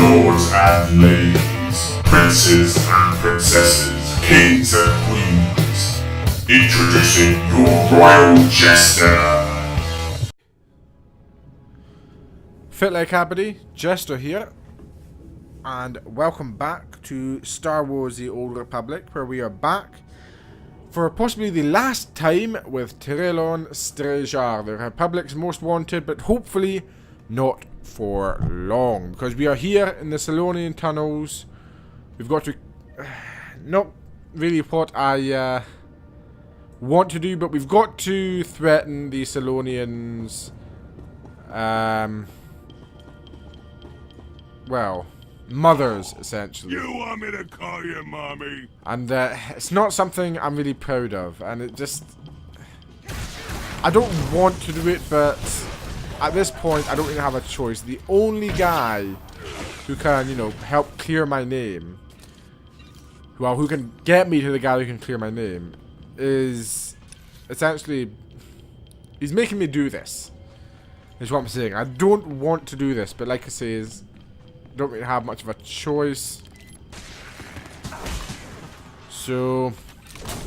lords and ladies, princes and princesses, kings and queens, introducing your royal jester. Fit like Abby, Jester here, and welcome back to Star Wars The Old Republic, where we are back for possibly the last time with Trelonn Strejar, the Republic's most wanted, but hopefully not for long, because we are here in the Salonian tunnels. We've got to, not really what I want to do, but we've got to threaten the Salonians, well, mothers, essentially. You want me to call you mommy? And it's not something I'm really proud of, and it just... I don't want to do it, but at this point, I don't really have a choice. The only guy who can, you know, help clear my name, well, who can get me to the guy who can clear my name, is essentially... he's making me do this, is what I'm saying. I don't want to do this, but like I say, is... don't really have much of a choice, so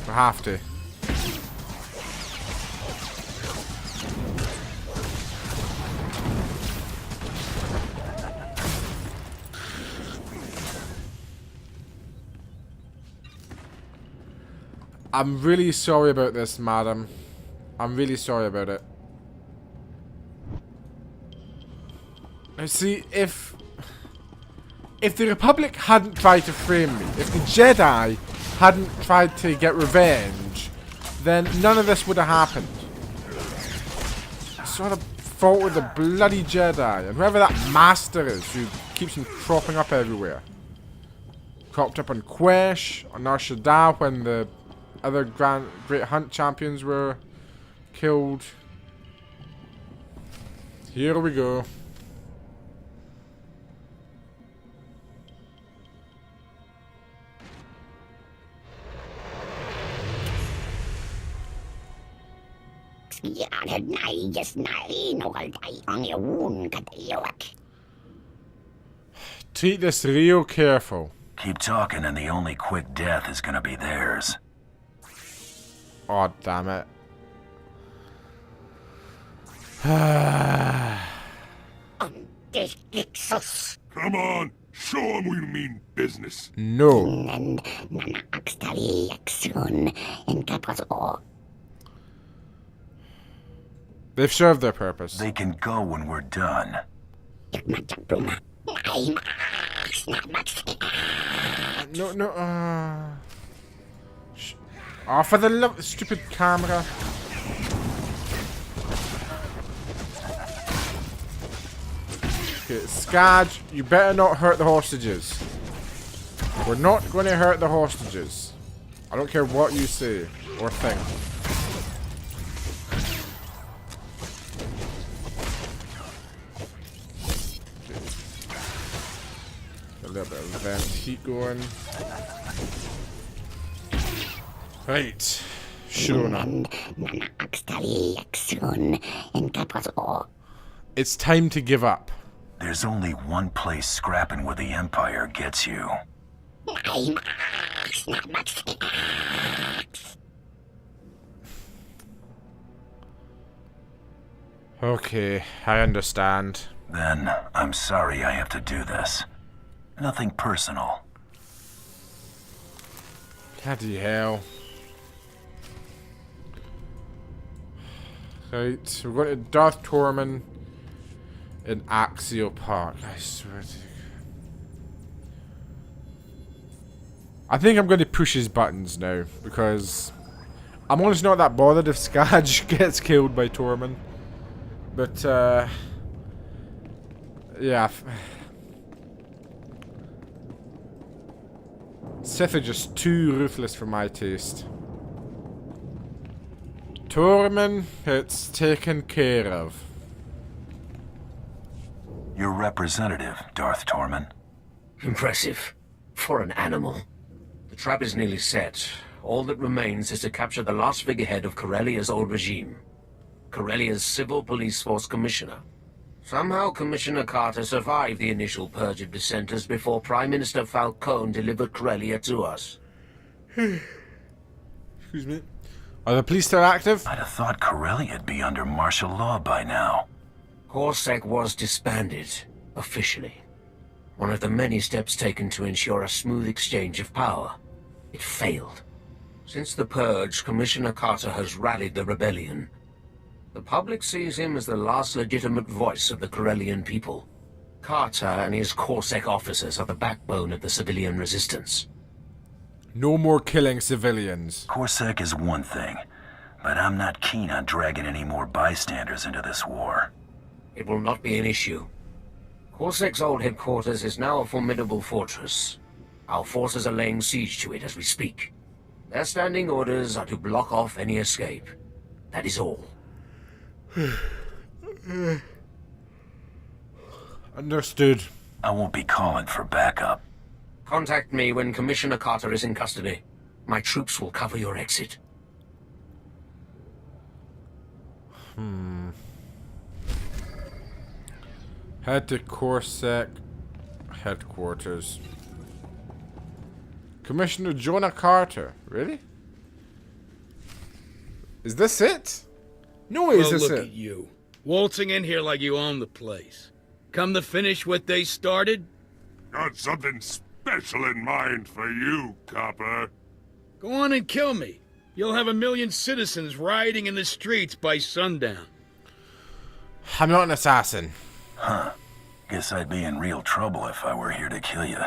I have to. I'm really sorry about this, madam. I'm really sorry about it. Now see, if the Republic hadn't tried to frame me, if the Jedi hadn't tried to get revenge, then none of this would have happened. Sort of fault with the bloody Jedi, and whoever that master is who keeps them cropping up everywhere. Cropped up on Quesh, on Nar Shaddaa when the other Great Hunt champions were killed. Here we go. Treat this real careful. Keep talking and the only quick death is gonna be theirs. Oh, damn it. Come on, show them we mean business. No. They've served their purpose. They can go when we're done. No. Oh, for the love, stupid camera. Okay, Skadge, you better not hurt the hostages. We're not going to hurt the hostages. I don't care what you say or think. A little bit of vent heat going. Right. Shona. It's time to give up. There's only one place scrapping with the Empire gets you. Okay, I understand. Then, I'm sorry I have to do this. Nothing personal. Bloody hell. Right, we're going to Darth Tormund in Axial Park. I swear to God. I think I'm going to push his buttons now, because I'm honestly not that bothered if Skadge gets killed by Tormund. But, yeah. Sith are just too ruthless for my taste. Tormund, it's taken care of. Your representative, Darth Tormund. Impressive. For an animal. The trap is nearly set. All that remains is to capture the last figurehead of Corellia's old regime. Corellia's Civil Police Force Commissioner. Somehow Commissioner Carter survived the initial purge of dissenters before Prime Minister Falcone delivered Corellia to us. Excuse me. Are the police still active? I'd have thought Corellia'd be under martial law by now. CorSec was disbanded, officially. One of the many steps taken to ensure a smooth exchange of power. It failed. Since the purge, Commissioner Carter has rallied the rebellion. The public sees him as the last legitimate voice of the Corellian people. Carter and his CorSec officers are the backbone of the civilian resistance. No more killing civilians. CorSec is one thing, but I'm not keen on dragging any more bystanders into this war. It will not be an issue. CorSec's old headquarters is now a formidable fortress. Our forces are laying siege to it as we speak. Their standing orders are to block off any escape. That is all. Understood. I won't be calling for backup. Contact me when Commissioner Carter is in custody. My troops will cover your exit. Head to CorSec headquarters. Commissioner Jonah Carter. Really? Is this it? No way is this look it. at you, waltzing in here like you own the place. Come to finish what they started? Got something special in mind for you, copper. Go on and kill me. You'll have 1 million citizens rioting in the streets by sundown. I'm not an assassin. Huh. Guess I'd be in real trouble if I were here to kill you.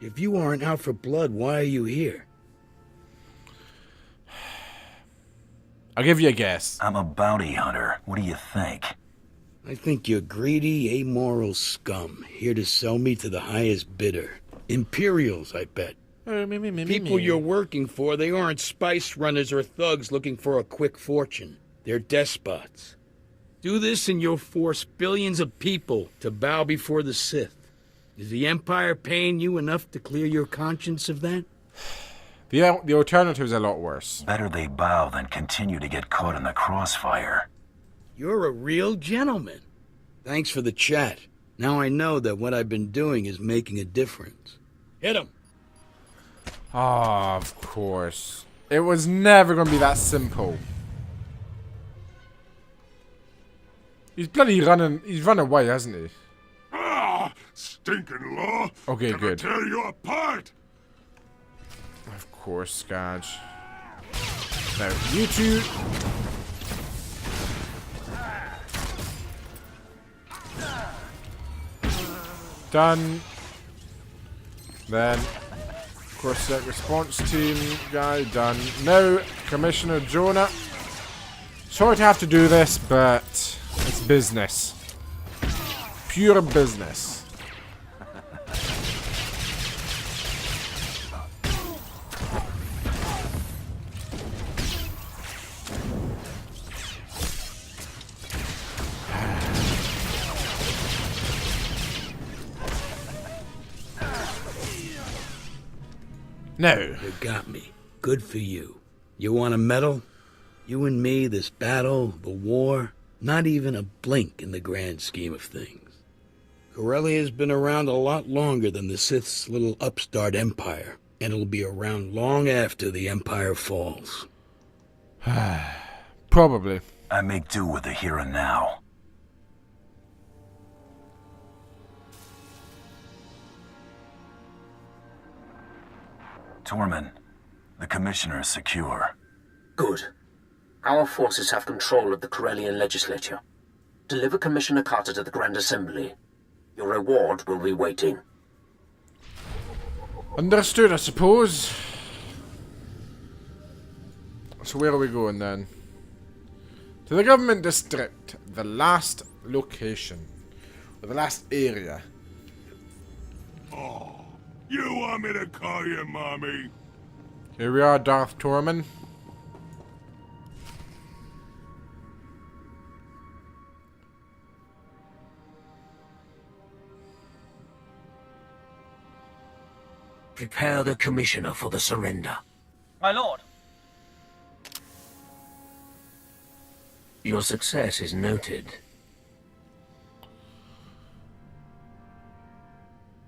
If you aren't out for blood, why are you here? I'll give you a guess. I'm a bounty hunter. What do you think? I think you're greedy, amoral scum, here to sell me to the highest bidder. Imperials, I bet. People you're working for, they aren't spice runners or thugs looking for a quick fortune. They're despots. Do this and you'll force billions of people to bow before the Sith. Is the Empire paying you enough to clear your conscience of that? The alternative's a lot worse. Better they bow than continue to get caught in the crossfire. You're a real gentleman. Thanks for the chat. Now I know that what I've been doing is making a difference. Hit him. Ah, of course. It was never going to be that simple. He's bloody running. He's run away, hasn't he? Ah, stinking law. Okay, Gonna good. tear you apart. Of course, Skadge. Now, you two. Done. Then, CorSec response team guy done. Now, Commissioner Jonah. Sorry to have to do this, but it's business. Pure business. No. You got me. Good for you. You want a medal? You and me, this battle, the war, not even a blink in the grand scheme of things. Corellia's been around a lot longer than the Sith's little upstart empire, and it'll be around long after the empire falls. Probably. I make do with the here and now. Tormund, the Commissioner is secure. Good. Our forces have control of the Corellian legislature. Deliver Commissioner Carter to the Grand Assembly. Your reward will be waiting. Understood, I suppose. So where are we going then? To the government district. The last location. Or the last area. Oh, you want me to call you mommy? Here we are, Darth Tormund. Prepare the Commissioner for the surrender. My lord. Your success is noted.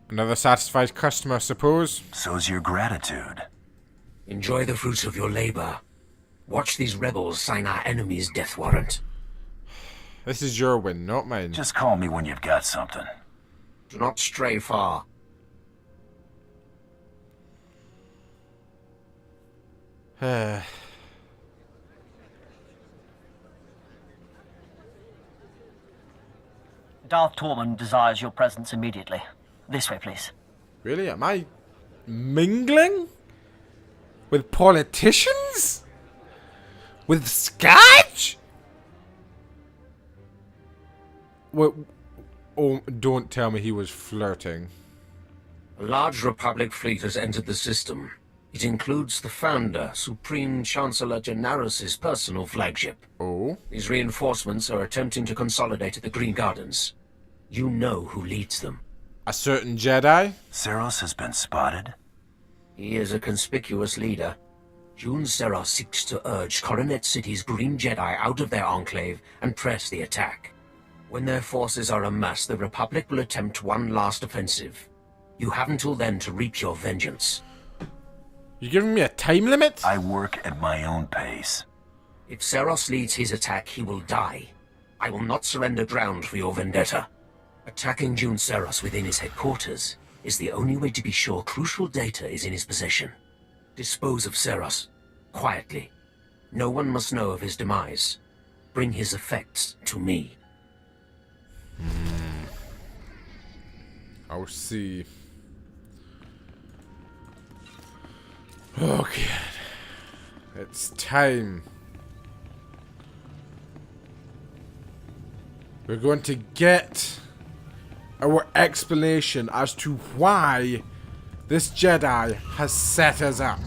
Another satisfied customer, I suppose. So's your gratitude. Enjoy the fruits of your labor. Watch these rebels sign our enemy's death warrant. This is your win, not mine. Just call me when you've got something. Do not stray far. Darth Tormund desires your presence immediately. This way, please. Really? Am I mingling? With politicians? With Scotch? What? Oh, don't tell me he was flirting. A large Republic fleet has entered the system. It includes the Founder, Supreme Chancellor Generos's personal flagship. Oh? These reinforcements are attempting to consolidate at the Green Gardens. You know who leads them. A certain Jedi? Seros has been spotted? He is a conspicuous leader. Jun Seros seeks to urge Coronet City's Green Jedi out of their enclave and press the attack. When their forces are amassed, the Republic will attempt one last offensive. You have until then to reap your vengeance. You giving me a time limit? I work at my own pace. If Seros leads his attack, he will die. I will not surrender ground for your vendetta. Attacking Jun Seros within his headquarters is the only way to be sure crucial data is in his possession. Dispose of Seros, quietly. No one must know of his demise. Bring his effects to me. I'll see. Okay. It's time. We're going to get our explanation as to why this Jedi has set us up.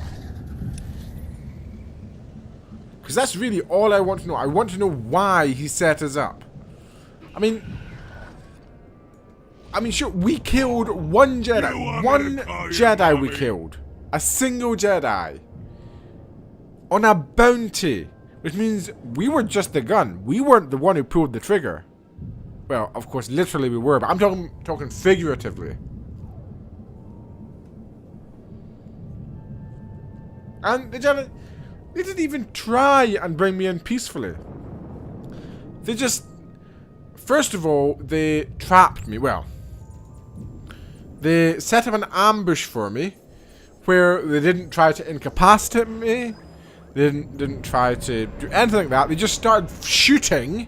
Because that's really all I want to know. I want to know why he set us up. I mean, sure, we killed one Jedi. One Jedi we killed. A single Jedi. On a bounty. Which means we were just the gun. We weren't the one who pulled the trigger. Well, of course, literally we were, but I'm talking figuratively. And the Jedi, they didn't even try and bring me in peacefully. They just... First of all, they trapped me. Well, they set up an ambush for me, where they didn't try to incapacitate me. They didn't try to do anything like that. They just started shooting.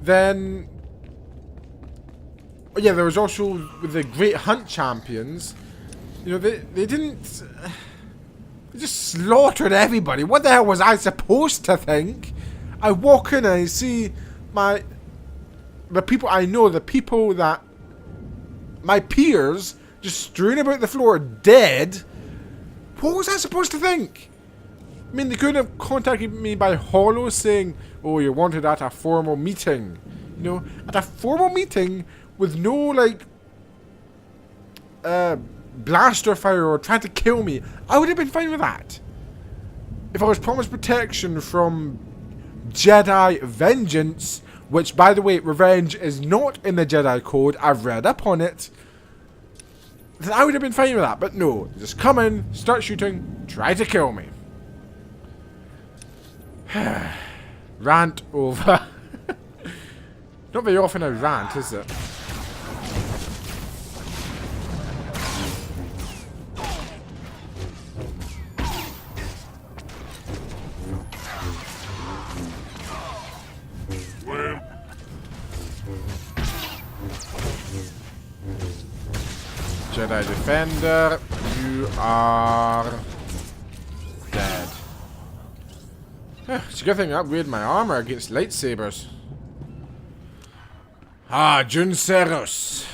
Then, yeah, there was also the Great Hunt Champions. You know, they didn't. They just slaughtered everybody. What the hell was I supposed to think? I walk in and I see the people I know, the people that my peers just strewn about the floor dead. What was I supposed to think? I mean, they could have contacted me by holo saying, oh, you're wanted at a formal meeting. You know, at a formal meeting with no, like, blaster fire or trying to kill me. I would have been fine with that. If I was promised protection from Jedi vengeance, which, by the way, revenge is not in the Jedi Code. I've read up on it. Then I would have been fine with that. But no, just come in, start shooting, try to kill me. Rant over. Not very often I rant, is it? Jedi Defender, you are dead. It's a good thing I upgraded my armor against lightsabers. Ah, Jun Seros.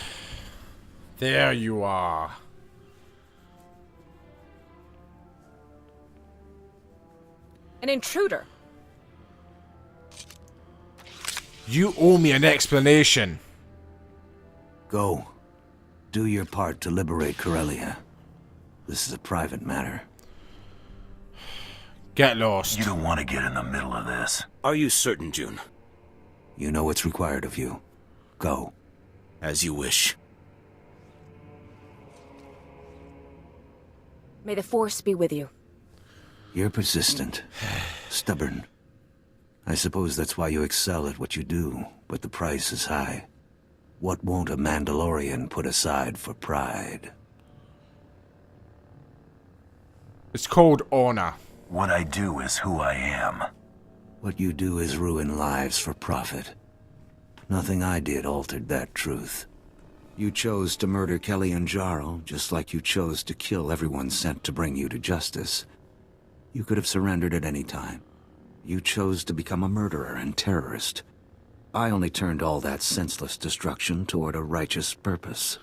There you are. An intruder. You owe me an explanation. Go. Do your part to liberate Corellia. This is a private matter. Get lost. You don't want to get in the middle of this. Are you certain, June? You know what's required of you. Go. As you wish. May the Force be with you. You're persistent. Stubborn. I suppose that's why you excel at what you do, but the price is high. What won't a Mandalorian put aside for pride? It's called honor. What I do is who I am. What you do is ruin lives for profit. Nothing I did altered that truth. You chose to murder Kelly and Jarl, just like you chose to kill everyone sent to bring you to justice. You could have surrendered at any time. You chose to become a murderer and terrorist. I only turned all that senseless destruction toward a righteous purpose.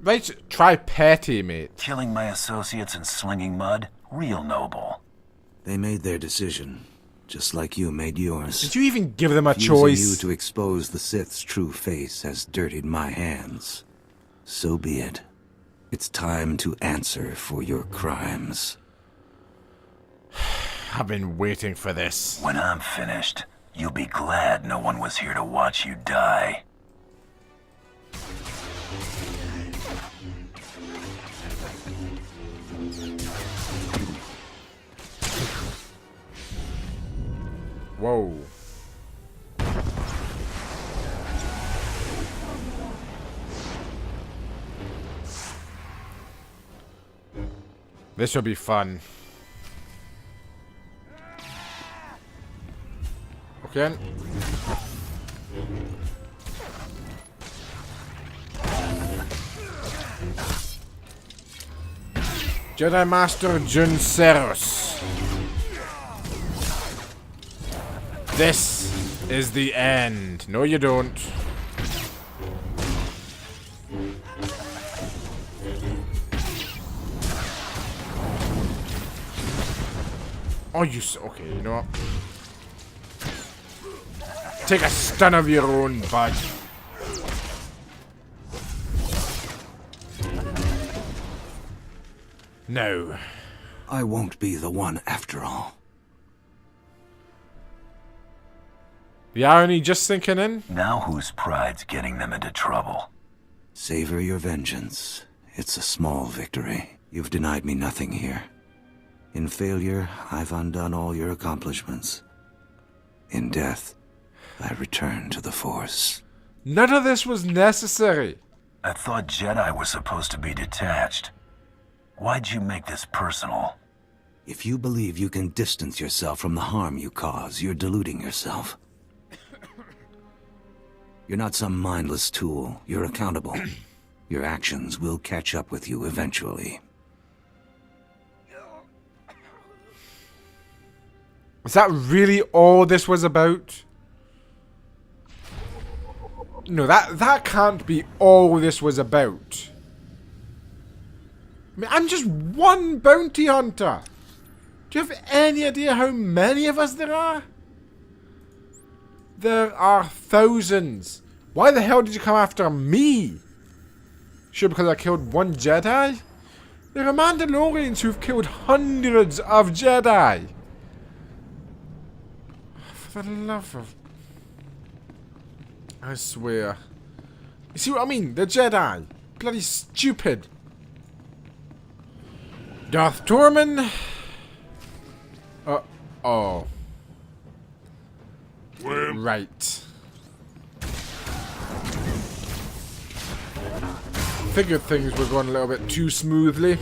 Right, try petty, mate. Killing my associates and slinging mud? Real noble. They made their decision, just like you made yours. Did you even give them a Using choice? you to expose the Sith's true face has dirtied my hands. So be it. It's time to answer for your crimes. I've been waiting for this. When I'm finished, you'll be glad no one was here to watch you die. Whoa. This will be fun. Okay. Jedi Master Jun Seros. This is the end. No, you don't. Oh, okay, you know what? Take a stun of your own, bud. No. I won't be the one after all. The irony just sinking in? Now whose pride's getting them into trouble? Savor your vengeance. It's a small victory. You've denied me nothing here. In failure, I've undone all your accomplishments. In death, I return to the Force. None of this was necessary. I thought Jedi were supposed to be detached. Why'd you make this personal? If you believe you can distance yourself from the harm you cause, you're deluding yourself. You're not some mindless tool. You're accountable. Your actions will catch up with you eventually. Is that really all this was about? No, that can't be all this was about. I mean, I'm just one bounty hunter. Do you have any idea how many of us there are? There are thousands. Why the hell did you come after me? Sure, because I killed one Jedi? There are Mandalorians who've killed hundreds of Jedi. For the love of... I swear. You see what I mean? The Jedi. Bloody stupid. Darth Tormund. Oh. Right. Figured things were going a little bit too smoothly.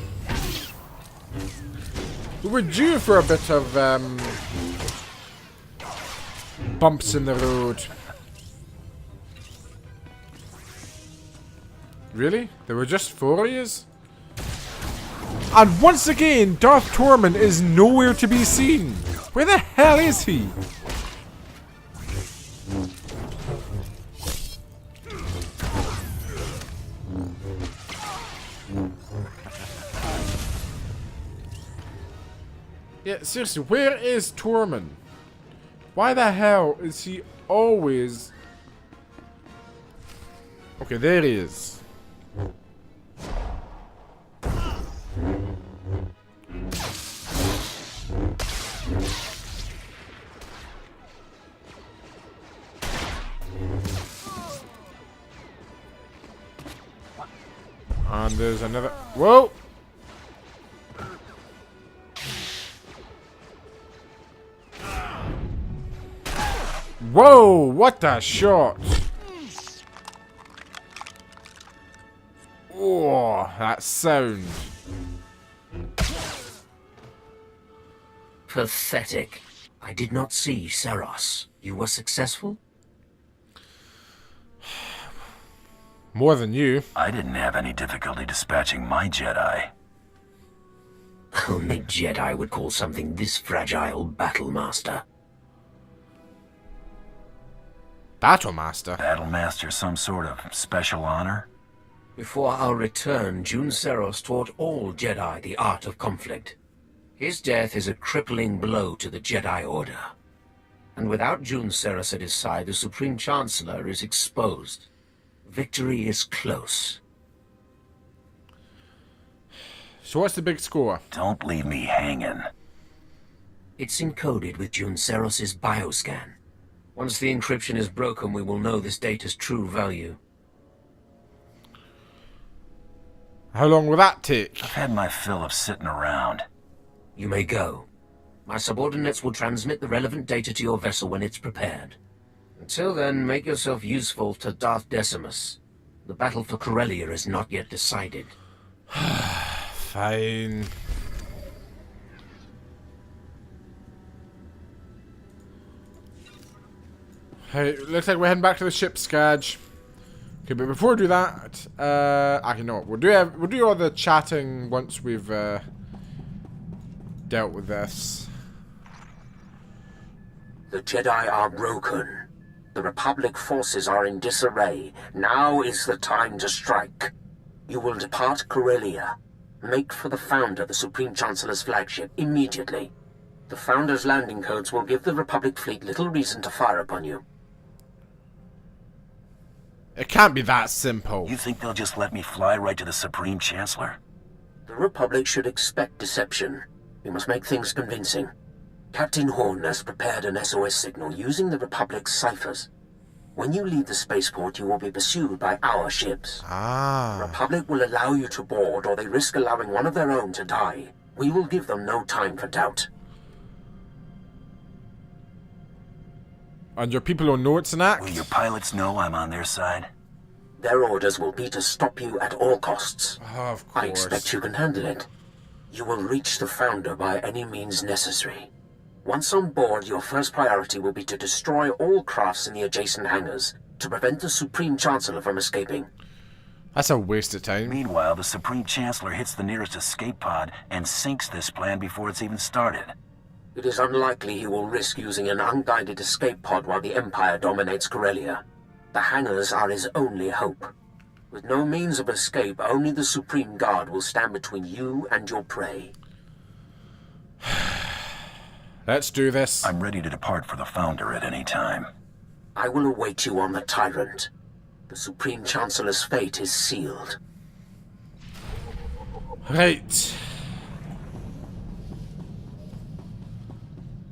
We were due for a bit of bumps in the road. Really? There were just 4 years? And once again, Darth Tormund is nowhere to be seen. Where the hell is he? Yeah, seriously, where is Tormund? Why the hell is he always... Okay, there he is. And there's another... Whoa! Whoa, what a shot. Oh, that sound. Pathetic. I did not see Seros. You were successful? More than you. I didn't have any difficulty dispatching my Jedi. Only Jedi would call something this fragile Battlemaster. Battlemaster? Battlemaster some sort of special honor? Before our return, Jun Seros taught all Jedi the art of conflict. His death is a crippling blow to the Jedi Order. And without Jun Seros at his side, the Supreme Chancellor is exposed. Victory is close. So what's the big score? Don't leave me hanging. It's encoded with Jun Seros' bioscan. Once the encryption is broken, we will know this data's true value. How long will that take? I've had my fill of sitting around. You may go. My subordinates will transmit the relevant data to your vessel when it's prepared. Until then, make yourself useful to Darth Decimus. The battle for Corellia is not yet decided. Fine. Hey, looks like we're heading back to the ship, Skadge. Okay, but before we do that, actually no, we'll do all the chatting once we've dealt with this. The Jedi are broken. The Republic forces are in disarray. Now is the time to strike. You will depart Corellia. Make for the Founder, the Supreme Chancellor's flagship, immediately. The Founder's landing codes will give the Republic fleet little reason to fire upon you. It can't be that simple. You think they'll just let me fly right to the Supreme Chancellor? The Republic should expect deception. We must make things convincing. Captain Horn has prepared an SOS signal using the Republic's ciphers. When you leave the spaceport, you will be pursued by our ships. The Republic will allow you to board, or they risk allowing one of their own to die. We will give them no time for doubt. And your people will know it's an act? Will your pilots know I'm on their side? Their orders will be to stop you at all costs. Oh, of course. I expect you can handle it. You will reach the Founder by any means necessary. Once on board, your first priority will be to destroy all crafts in the adjacent hangars, to prevent the Supreme Chancellor from escaping. That's a waste of time. Meanwhile, the Supreme Chancellor hits the nearest escape pod and sinks this plan before it's even started. It is unlikely he will risk using an unguided escape pod while the Empire dominates Corellia. The hangars are his only hope. With no means of escape, only the Supreme Guard will stand between you and your prey. Let's do this. I'm ready to depart for the Founder at any time. I will await you on the Tyrant. The Supreme Chancellor's fate is sealed. Right.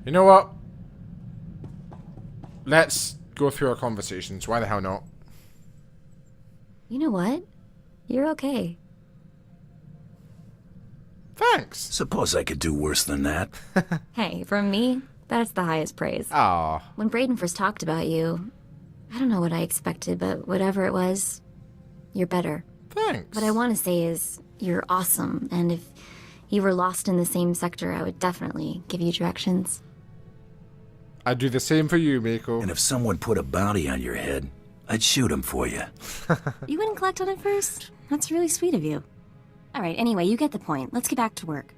You know what? Let's go through our conversations. Why the hell not? You know what? You're okay. Thanks. Suppose I could do worse than that. Hey, from me, that's the highest praise. Aw. When Brayden first talked about you, I don't know what I expected, but whatever it was, you're better. Thanks. What I want to say is, you're awesome, and if you were lost in the same sector, I would definitely give you directions. I'd do the same for you, Mako. And if someone put a bounty on your head, I'd shoot him for you. You wouldn't collect on it first? That's really sweet of you. All right, anyway, you get the point. Let's get back to work.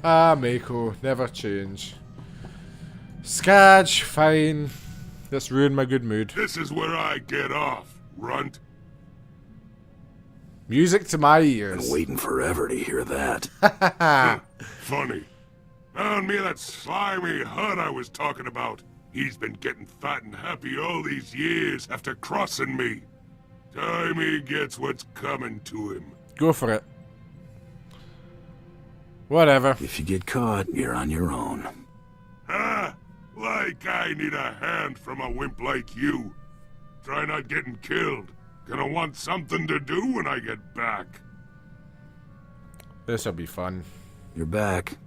Mako, never change. Skadge, fine. This ruined my good mood. This is where I get off, runt. Music to my ears. Been waiting forever to hear that. Funny. Found me that slimy Hud I was talking about. He's been getting fat and happy all these years after crossing me. Time he gets what's coming to him. Go for it. Whatever. If you get caught, you're on your own. Ah, like I need a hand from a wimp like you. Try not getting killed. Gonna want something to do when I get back. This'll be fun. You're back.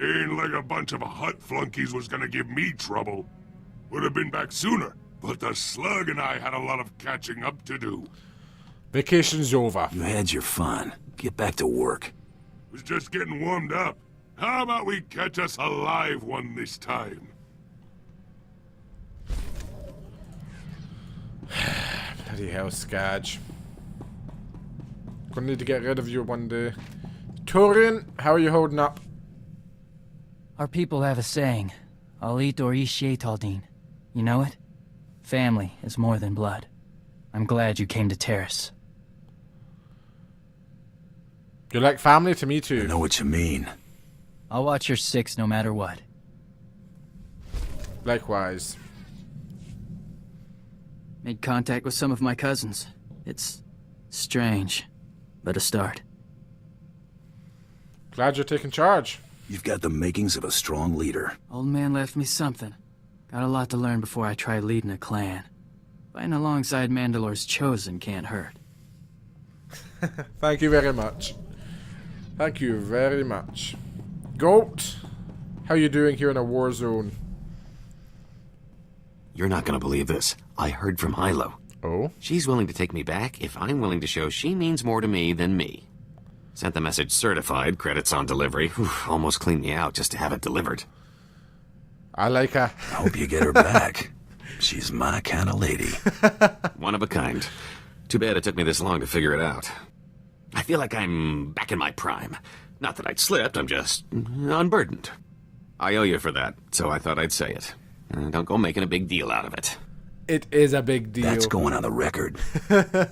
Ain't like a bunch of hut flunkies was gonna give me trouble. Would have been back sooner, but the slug and I had a lot of catching up to do. Vacation's over. You had your fun. Get back to work. Was just getting warmed up. How about we catch us a live one this time? Bloody hell, Skadge. Gonna need to get rid of you one day. Torian, how are you holding up? Our people have a saying, Alit or Ishietaldin. You know it? Family is more than blood. I'm glad you came to Terrace. You're like family to me too. I know what you mean. I'll watch your six no matter what. Likewise. Made contact with some of my cousins. It's strange, but a start. Glad you're taking charge. You've got the makings of a strong leader. Old man left me something. Got a lot to learn before I try leading a clan. Fighting alongside Mandalore's chosen can't hurt. Thank you very much. Thank you very much. Goat, how you doing here in a war zone? You're not gonna believe this. I heard from Hilo. Oh? She's willing to take me back if I'm willing to show she means more to me than me. Sent the message certified, credits on delivery. Whew, almost cleaned me out just to have it delivered. I like her. I hope you get her back. She's my kind of lady. One of a kind. Too bad it took me this long to figure it out. I feel like I'm back in my prime. Not that I'd slipped, I'm just unburdened. I owe you for that, so I thought I'd say it. Don't go making a big deal out of it. It is a big deal. That's going on the record.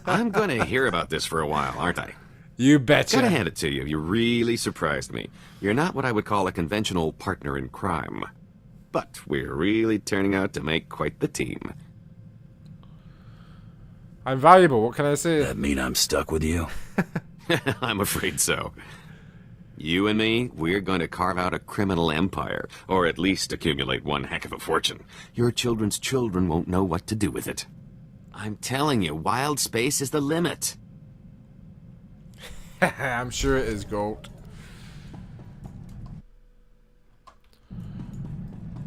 I'm gonna hear about this for a while, aren't I? You betcha. Gotta hand it to you. You really surprised me. You're not what I would call a conventional partner in crime. But we're really turning out to make quite the team. I'm valuable, what can I say? That mean I'm stuck with you? I'm afraid so. You and me, we're going to carve out a criminal empire, or at least accumulate one heck of a fortune. Your children's children won't know what to do with it. I'm telling you, wild space is the limit. I'm sure it is, Goat.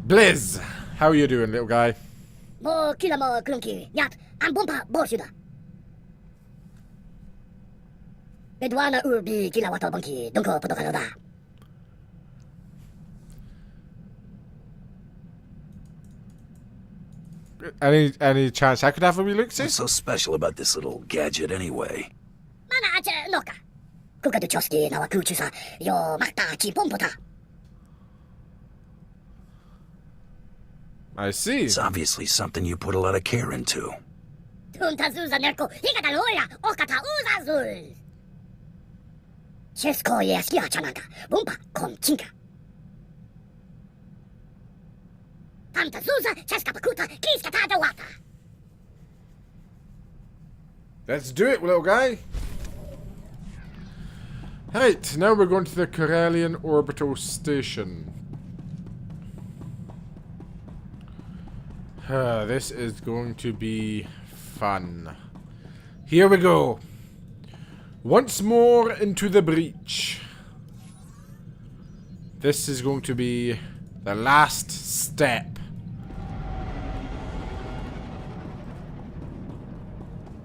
Blizz, how are you doing, little guy? Mo kila mo klunki, nyat, ang bumpa borsuda. Bedwana urbi kila wato bangki, dunko potokanoda. Any chance I could have a wee look, sis? What's so special about this little gadget anyway? Mana ache noka. Kuka du choski na wakuchusa, yo makta chi pompota. I see. It's obviously something you put a lot of care into. Tuntazuza nerko, higata loya, okata uzazul. Chesko yeskia chanaka, bumpa kom chinka. Tantazuza, cheska pakuta, kiskata wata. Let's do it, little guy. Right, now we're going to the Corellian Orbital Station. This is going to be fun. Here we go. Once more into the breach. This is going to be the last step.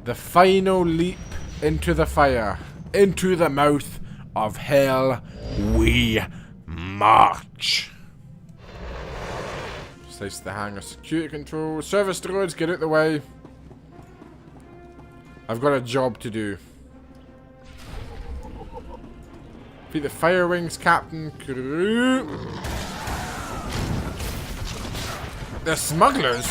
The final leap into the fire. Into the mouth of hell we march. Slice the hangar security control. Service droids, get out the way. I've got a job to do. Feed the fire wings, Captain Crew. The smugglers?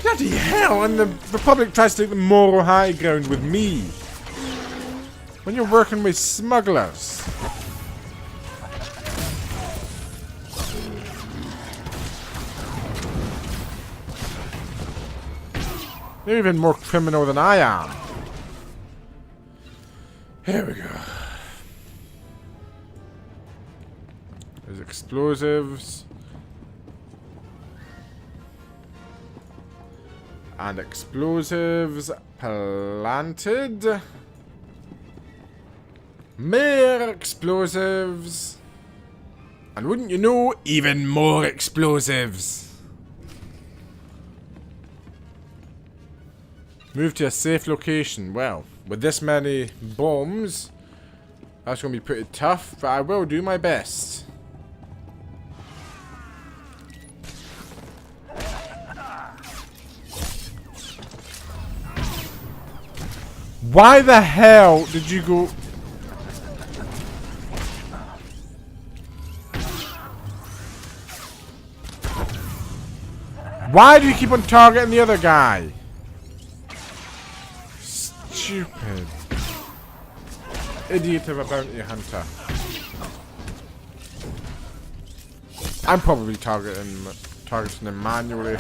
Bloody hell, and the Republic tries to take the moral high ground with me. When you're working with smugglers. They're even more criminal than I am. Here we go. There's explosives. And explosives planted. More explosives. And wouldn't you know, even more explosives. Move to a safe location. Well, with this many bombs, that's going to be pretty tough, but I will do my best. Why the hell did you go... Why do you keep on targeting the other guy? Stupid. Idiot of a bounty hunter. I'm probably targeting him manually.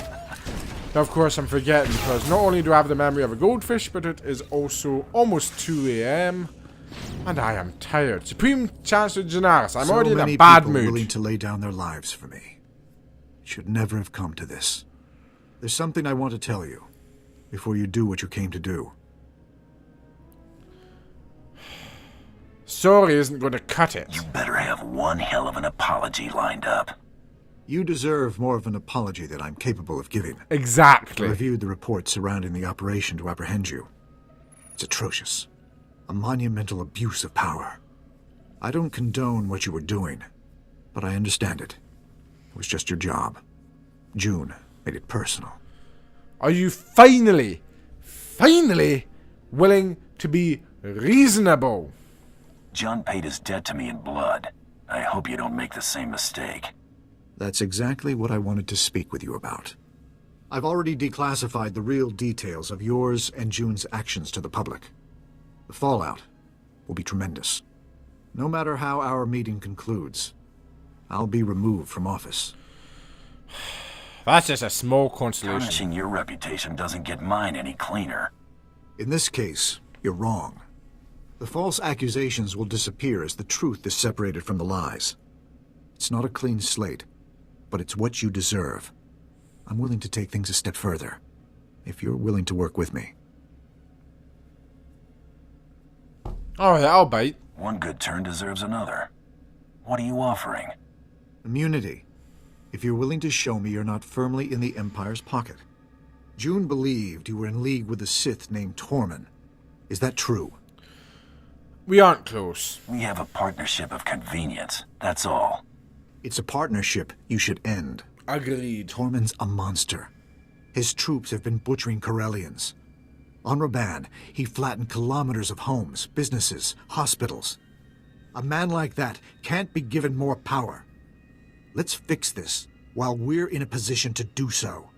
Now, of course, I'm forgetting because not only do I have the memory of a goldfish, but it is also almost 2 AM. And I am tired. Supreme Chancellor Janaris, I'm already in a bad mood. Willing to lay down their lives for me. It should never have come to this. There's something I want to tell you before you do what you came to do. Sorry isn't going to cut it. You better have one hell of an apology lined up. You deserve more of an apology than I'm capable of giving. Exactly. I reviewed the reports surrounding the operation to apprehend you. It's atrocious. A monumental abuse of power. I don't condone what you were doing, but I understand it. It was just your job. June made it personal. Are you finally willing to be reasonable? John paid his debt to me in blood. I hope you don't make the same mistake. That's exactly what I wanted to speak with you about. I've already declassified the real details of yours and June's actions to the public. The fallout will be tremendous. No matter how our meeting concludes, I'll be removed from office. That's just a small consolation. Tarnishing your reputation doesn't get mine any cleaner. In this case, you're wrong. The false accusations will disappear as the truth is separated from the lies. It's not a clean slate, but it's what you deserve. I'm willing to take things a step further, if you're willing to work with me. Alright, I'll bite. One good turn deserves another. What are you offering? Immunity. If you're willing to show me you're not firmly in the Empire's pocket. June believed you were in league with a Sith named Tormund. Is that true? We aren't close. We have a partnership of convenience, that's all. It's a partnership you should end. Agreed. Tormund's a monster. His troops have been butchering Corellians. On Raban, he flattened kilometers of homes, businesses, hospitals. A man like that can't be given more power. Let's fix this while we're in a position to do so.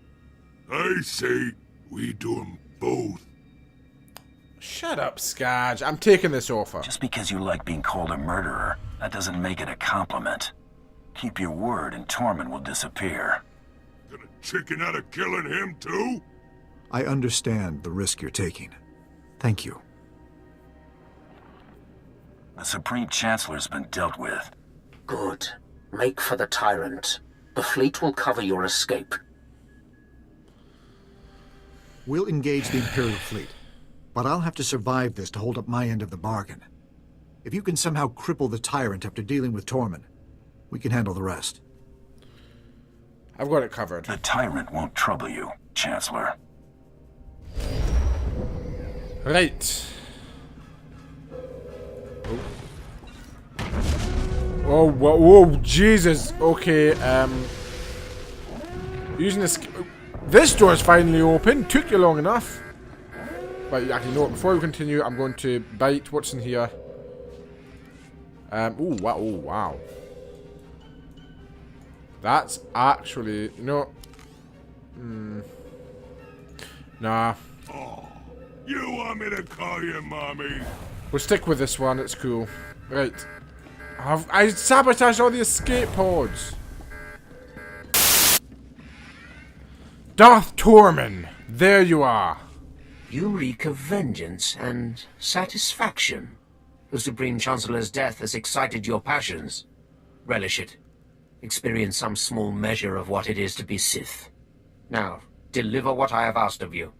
I say we do them both. Shut up, Skadge. I'm taking this offer. Just because you like being called a murderer, that doesn't make it a compliment. Keep your word and Tormund will disappear. Gonna chicken out of killing him too? I understand the risk you're taking. Thank you. The Supreme Chancellor's been dealt with. Good. Make for the Tyrant. The fleet will cover your escape. We'll engage the Imperial fleet, but I'll have to survive this to hold up my end of the bargain. If you can somehow cripple the Tyrant after dealing with Tormund, we can handle the rest. I've got it covered. The Tyrant won't trouble you, Chancellor. Right. Oh, whoa, whoa, Jesus. Okay, using this... This door is finally open. Took you long enough. But actually, no, before we continue, I'm going to bite what's in here. Ooh, wow, oh, wow. That's actually... No. Nah. Oh, you want me to call you mommy? We'll stick with this one, it's cool. Right. I sabotaged all the escape pods. Darth Tormund, there you are. You reek of vengeance and satisfaction. The Supreme Chancellor's death has excited your passions. Relish it. Experience some small measure of what it is to be Sith. Now, deliver what I have asked of you.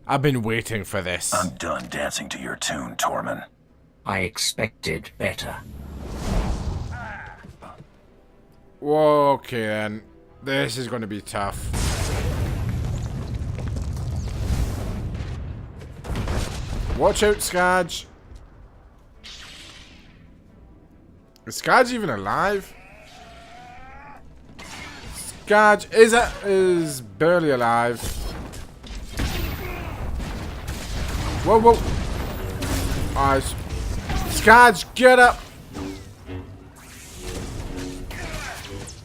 I've been waiting for this. I'm done dancing to your tune, Tormund. I expected better. Okay then. This is going to be tough. Watch out, Skadge. Is Skadge even alive? Skadge is barely alive. Whoa, whoa. Alright. Skadge, get up!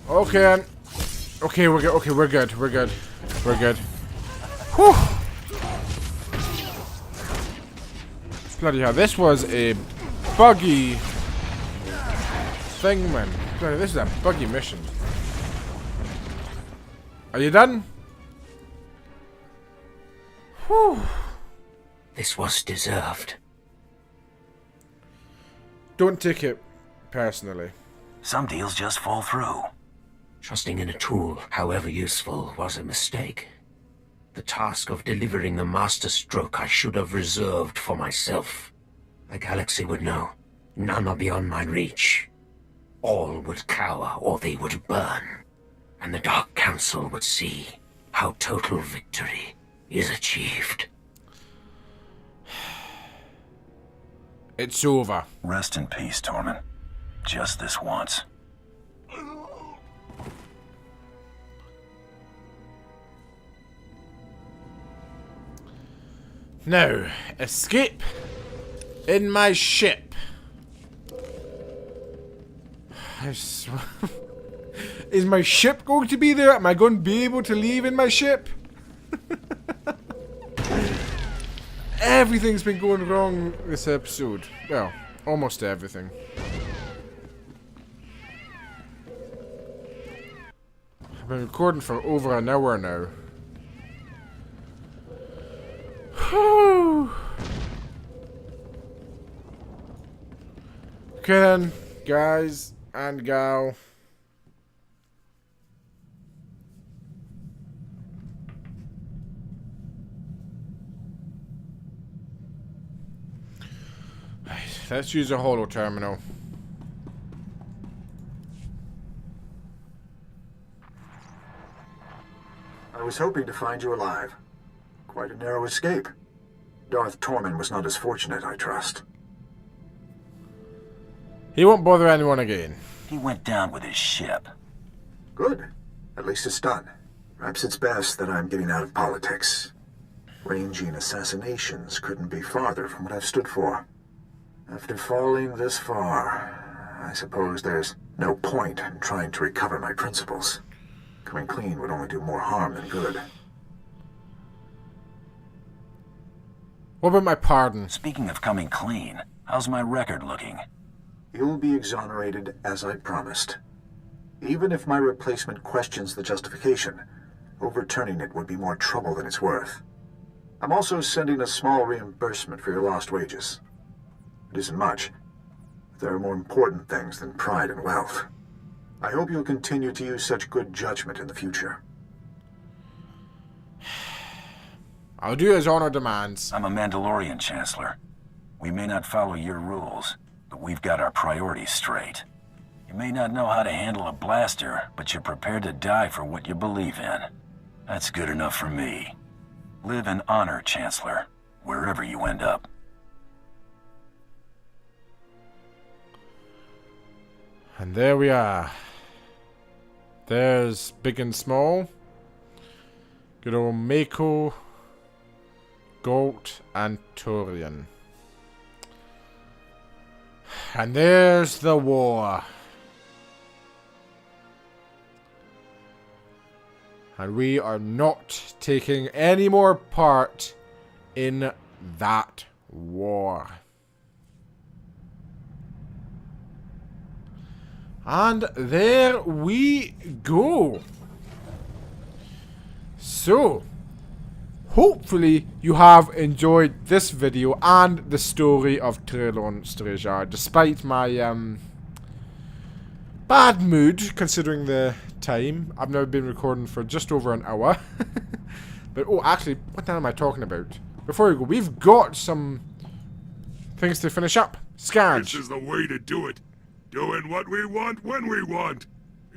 Okay, then. Okay, we're good. Okay, we're good. We're good. We're good. Whew! Bloody hell, this was a buggy thing, man. Bloody, this is a buggy mission. Are you done? Whew. This was deserved. Don't take it personally. Some deals just fall through. Trusting in a tool, however useful, was a mistake. The task of delivering the master stroke I should have reserved for myself. The galaxy would know. None are beyond my reach. All would cower or they would burn. And the Dark Council would see how total victory is achieved. It's over. Rest in peace, Tormund. Just this once. Now, escape in my ship. Is my ship going to be there? Am I going to be able to leave in my ship? Everything's been going wrong this episode. Well, almost everything. I've been recording for over an hour now. Whew. Okay then, guys and gal. Right, let's use a holo terminal. I was hoping to find you alive. Quite a narrow escape. Darth Tormund was not as fortunate, I trust. He won't bother anyone again. He went down with his ship. Good. At least it's done. Perhaps it's best that I'm getting out of politics. Ranging assassinations couldn't be farther from what I've stood for. After falling this far, I suppose there's no point in trying to recover my principles. Coming clean would only do more harm than good. What about my pardon? Speaking of coming clean, how's my record looking? You'll be exonerated as I promised. Even if my replacement questions the justification, overturning it would be more trouble than it's worth. I'm also sending a small reimbursement for your lost wages. It isn't much, but there are more important things than pride and wealth. I hope you'll continue to use such good judgment in the future. I'll do as honor demands. I'm a Mandalorian, Chancellor. We may not follow your rules, but we've got our priorities straight. You may not know how to handle a blaster, but you're prepared to die for what you believe in. That's good enough for me. Live in honor, Chancellor, wherever you end up. And there we are. There's big and small. Good old Mako, Galt, and Turian. And there's the war. And we are not taking any more part in that war. And there we go. So, hopefully you have enjoyed this video and the story of Trelonn Strejar, despite my bad mood considering the time. I've now been recording for just over an hour. But oh, actually, what the hell am I talking about? Before we go, we've got some things to finish up. Scourge. This is the way to do it. Doing what we want when we want.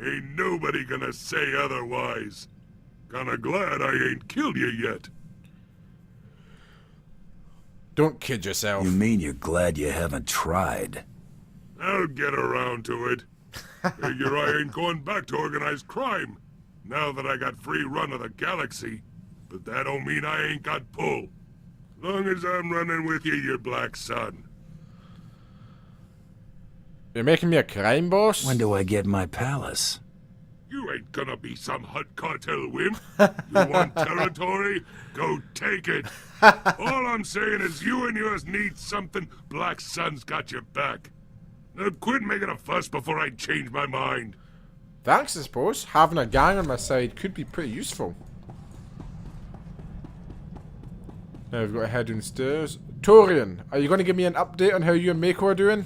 Ain't nobody gonna say otherwise. Kinda glad I ain't killed you yet. Don't kid yourself. You mean you're glad you haven't tried? I'll get around to it. Figure I ain't going back to organized crime, now that I got free run of the galaxy. But that don't mean I ain't got pull. Long as I'm running with you, you black son. You're making me a crime boss? When do I get my palace? You ain't gonna be some Hut cartel wimp. You want territory? Go take it. All I'm saying is you and yours need something. Black Sun's got your back. Now quit making a fuss before I change my mind. Thanks, I suppose. Having a gang on my side could be pretty useful. Now we've got to head downstairs. Torian, are you going to give me an update on how you and Mako are doing?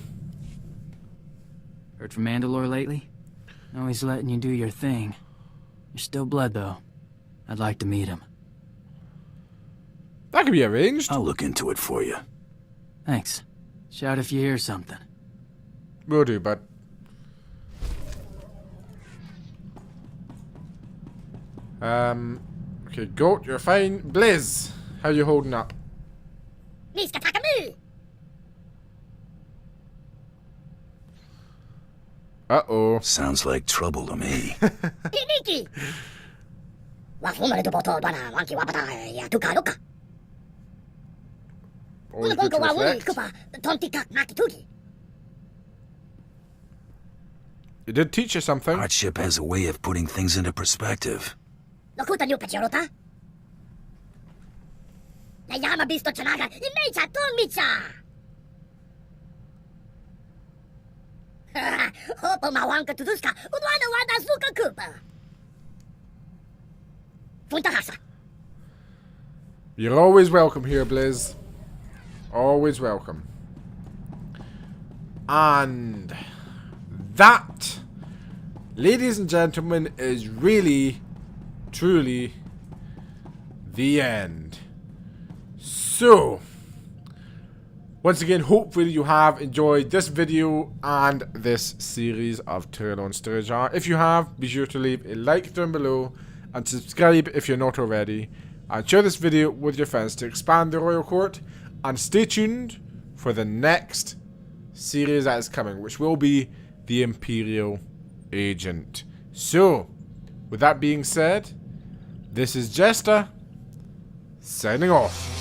Heard from Mandalore lately? No, he's letting you do your thing. You're still blood, though. I'd like to meet him. That could be arranged. I'll look into it for you. Thanks. Shout if you hear something. Will do, bud. Okay, Goat, you're fine. Blizz, how you holding up? Mr. Takamu! Uh-oh. Sounds like trouble to me. Piniki! Wafumare tu boto bana wanki wapata ya tukaruka. Always good to reflect. Kupa tontikak makitugi. It did teach you something. Hardship has a way of putting things into perspective. Lokuta new pachorota? Na yama bisto chanaga imecha tonmicha. Hopo mawanka tuduska udwana wada suka kupa. Funtahasa. You're always welcome here, Blizz. Always welcome. And that, ladies and gentlemen, is really, truly the end. So, once again, hopefully you have enjoyed this video and this series of Trelonn Strejar. If you have, be sure to leave a like down below and subscribe if you're not already. And share this video with your friends to expand the Royal Court. And stay tuned for the next series that is coming, which will be the Imperial Agent. So, with that being said, this is Jester, signing off.